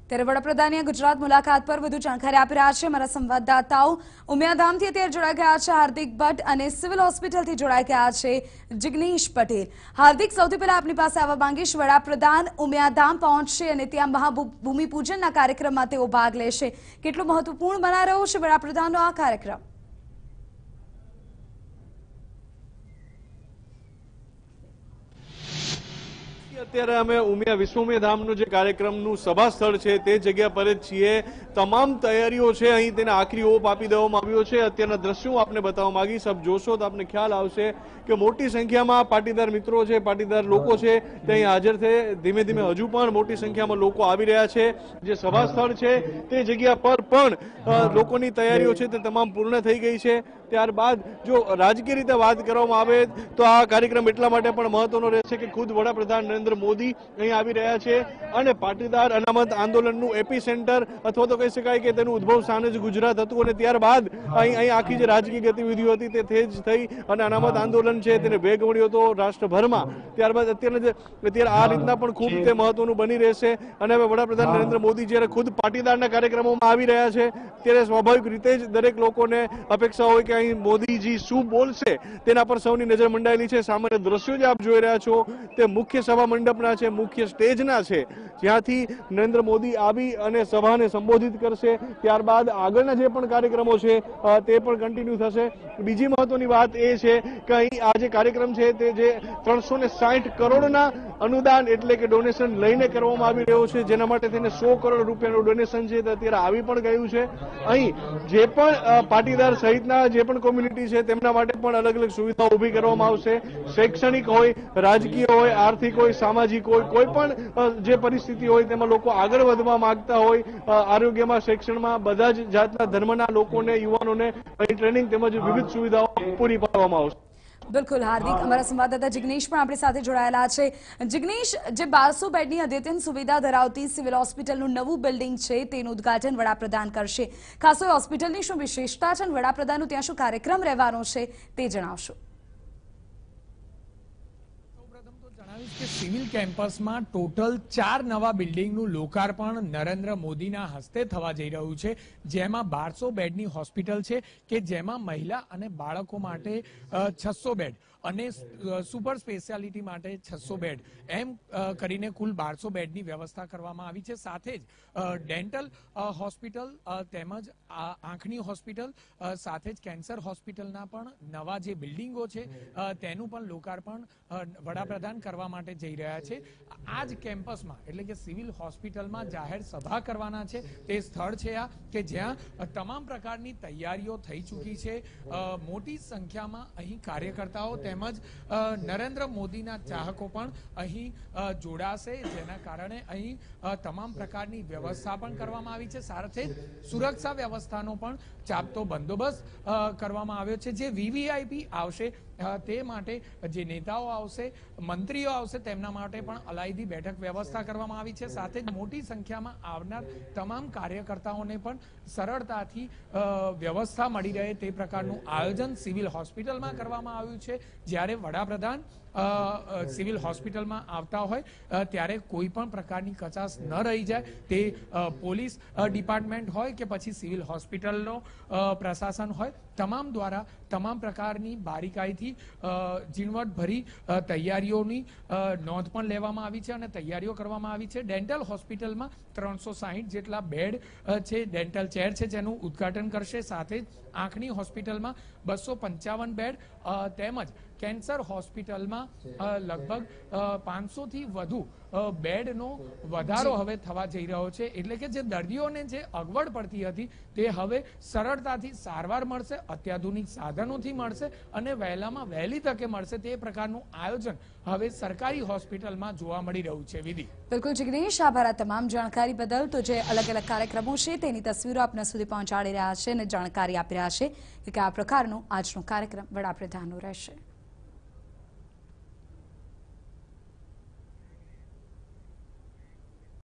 ત્યારે વડાપ્રધાનની ગુજરાત મુલાકાત પર વધુ જાણકારી આપી રહ્યા છે અમારા સંવાદદાતાઓ ઉમિયાધામથી અત્યારે જોડાઈ ગયા છે હાર્દિક ભટ્ટ અને સિવિલ હોસ્પિટલથી જોડાઈ ગયા છે જિગ્નેશ પટેલ। હાર્દિક, સૌથી પહેલા આપની પાસે આવવા માંગીશ, વડાપ્રધાન ઉમિયાધામ પહોંચશે અને ત્યાં મહાભૂમિપૂજનના કાર્યક્રમમાં તેઓ ભાગ લેશે। કેટલું મહત્વપૂર્ણ બના રહ્યો છે વડાપ્રધાનનો આ કાર્યક્રમ? અત્યારે અમે ઉમિયા વિશ્વ ઉમિયા ધામનું જે કાર્યક્રમનું સભા સ્થળ છે તે જગ્યા પર જ છીએ। તમામ તૈયારીઓ છે, અહીં તેને આખરી ઓપ આપી દેવામાં આવ્યો છે। અત્યારના દ્રશ્યો હું આપને બતાવવા માંગીશ, આપ જોશો તો આપને ખ્યાલ આવશે કે મોટી સંખ્યામાં પાટીદાર મિત્રો છે, પાટીદાર લોકો છે તે અહીં હાજર છે। ધીમે ધીમે હજુ પણ મોટી સંખ્યામાં લોકો આવી રહ્યા છે। જે સભા સ્થળ છે તે જગ્યા પર પણ લોકોની તૈયારીઓ છે તે તમામ પૂર્ણ થઈ ગઈ છે। ત્યારબાદ જો રાજકીય રીતે વાત કરવામાં આવે તો આ કાર્યક્રમ એટલા માટે પણ મહત્વનો રહેશે કે ખુદ વડાપ્રધાન નરેન્દ્ર મોદી અહીં આવી રહ્યા છે અને પાટીદાર અનામત આંદોલનનું એપી સેન્ટર અથવા તો કહી શકાય કે તેનું ઉદ્ભવ સ્થાન જ ગુજરાત હતું અને ત્યારબાદ અહીં આખી જે રાજકીય ગતિવિધિઓ હતી તે તેજ થઈ અને અનામત આંદોલન છે તેને વેગ મળ્યો હતો રાષ્ટ્રભરમાં। ત્યારબાદ અત્યારે આ રીતના પણ ખૂબ તે મહત્વનું બની રહેશે અને હવે વડાપ્રધાન નરેન્દ્ર મોદી જ્યારે ખુદ પાટીદારના કાર્યક્રમોમાં આવી રહ્યા છે ત્યારે સ્વાભાવિક રીતે જ દરેક લોકોને અપેક્ષા હોય કે અહીં મોદીજી શું બોલશે તેના પર સૌની નજર મંડાયેલી છે। સામાન્ય દ્રશ્યો જે આપ જોઈ રહ્યા છો તે મુખ્ય સભા મંડપના છે, મુખ્ય સ્ટેજના છે, જ્યાંથી નરેન્દ્ર મોદી આવી અને સભાને સંબોધિત કરશે। ત્યારબાદ આગળના જે પણ કાર્યક્રમો છે તે પણ કન્ટિન્યુ થશે। બીજી મહત્વની વાત એ છે કે અહીં આ જે કાર્યક્રમ છે તે જે 360 કરોડના અનુદાન એટલે કે ડોનેશન લઈને કરવામાં આવી રહ્યો છે, જેના માટે તેને 100 કરોડ રૂપિયાનું ડોનેશન છે તે અત્યારે આવી પણ ગયું છે। અહીં જે પણ પાટીદાર સહિતના જે પણ કોમ્યુનિટી છે તેમના માટે પણ અલગ અલગ સુવિધાઓ ઊભી કરવામાં આવશે। શૈક્ષણિક હોય, રાજકીય હોય, આર્થિક હોય, સામાજિક હોય, કોઈ પણ જે પરિસ્થિતિ હોય તેમાં લોકો આગળ વધવા માંગતા હોય, આરોગ્યમાં, શિક્ષણમાં બધા જ જાતના ધર્મના લોકોને, યુવાનોને અહીં ટ્રેનિંગ તેમજ વિવિધ સુવિધાઓ પૂરી પાડવામાં આવશે। બિલકુલ હાર્દિક, અમારા સંવાદદાતા જિગ્નેશ પણ આપણી સાથે જોડાયેલા છે। જિગ્નેશ, જે 1200 બેડની અદ્યતન સુવિધા ધરાવતી સિવિલ હોસ્પિટલનું નવું બિલ્ડિંગ છે તેનું ઉદ્ઘાટન વડાપ્રધાન કરશે। ખાસ હોસ્પિટલની શું વિશેષતા છે અને વડાપ્રધાનનો ત્યાં શું કાર્યક્રમ રહેવાનો છે તે જણાવશો। કે સિવિલ કેમ્પસમાં ટોટલ 4 નવા બિલ્ડિંગનું લોકાર્પણ નરેન્દ્ર મોદીના હસ્તે થવા જઈ રહ્યું છે, જેમાં 1200 બેડની હોસ્પિટલ છે કે જેમાં મહિલા અને બાળકો માટે 600 બેડ અને સુપર સ્પેશિયાલિટી માટે 600 બેડ એમ કરીને કુલ 1200 બેડની વ્યવસ્થા કરવામાં આવી છે। સાથે જ ડેન્ટલ હોસ્પિટલ તેમજ આંખની હોસ્પિટલ સાથે જ કેન્સર હોસ્પિટલના પણ નવા જે બિલ્ડિંગો છે તેનું પણ લોકાર્પણ વડાપ્રધાન કરવા માટે જઈ રહ્યા છે। આ જ કેમ્પસમાં એટલે કે સિવિલ હોસ્પિટલમાં જાહેર સભા કરવાના છે તે સ્થળ છે આ કે જ્યાં તમામ પ્રકારની તૈયારીઓ થઈ ચૂકી છે। મોટી સંખ્યામાં અહીં કાર્યકર્તાઓ તેમજ નરેન્દ્ર મોદીના ચાહકો પણ અહીં જોડાશે, જેના કારણે અહીં તમામ પ્રકારની વ્યવસ્થા પણ કરવામાં આવી છે। સાથે જ સુરક્ષા વ્યવસ્થાનો પણ ચાપતો બંદોબસ્ત કરવામાં આવ્યો છે। જે વીવીઆઈપી આવશે તે માટે જે નેતાઓ આવશે, મંત્રીઓ આવશે, તેમના માટે પણ અલાયદી બેઠક વ્યવસ્થા કરવામાં આવી છે। સાથે જ મોટી સંખ્યામાં આવનાર તમામ કાર્યકર્તાઓને પણ સરળતાથી વ્યવસ્થા મળી રહે તે પ્રકારનું આયોજન સિવિલ હોસ્પિટલમાં કરવામાં આવ્યું છે। જ્યારે વડાપ્રધાન સિવિલ હોસ્પિટલમાં આવતા હોય ત્યારે કોઈ પણ પ્રકારની કચાશ ન રહી જાય તે પોલીસ ડિપાર્ટમેન્ટ હોય કે પછી સિવિલ હોસ્પિટલનો પ્રશાસન હોય, તમામ દ્વારા તમામ પ્રકારની બારીકાઈથી ઝીણવટભરી તૈયારીઓની નોંધ પણ લેવામાં આવી છે અને તૈયારીઓ કરવામાં આવી છે। ડેન્ટલ હોસ્પિટલમાં 360 જેટલા બેડ છે, ડેન્ટલ ચેર છે જેનું ઉદ્ઘાટન કરશે। સાથે જ આંખની હોસ્પિટલમાં 255 બેડ તેમજ કેન્સર હોસ્પિટલમાં લગભગ 500 થી વધુ બેડનો વધારો હવે થવા જઈ રહ્યો છે। એટલે કે જે દર્દીઓને જે અગવડ પડતી હતી તે હવે સરળતાથી સારવાર મળશે, અત્યાધુનિક સાધનોથી મળશે અને વહેલામાં વહેલી તકે મળશે તે પ્રકારનું આયોજન હવે સરકારી હોસ્પિટલમાં જોવા મળી રહ્યું છે। વિધિ, બિલકુલ જિગ્નેશ, આભાર આ તમામ જાણકારી બદલ। તો જે અલગ અલગ કાર્યક્રમો છે તેની તસવીરો આપના સુધી પહોંચાડી રહ્યા છે અને જાણકારી આપી રહ્યા છે કે આ પ્રકારનો આજનો કાર્યક્રમ વડાપ્રધાનનો રહેશે।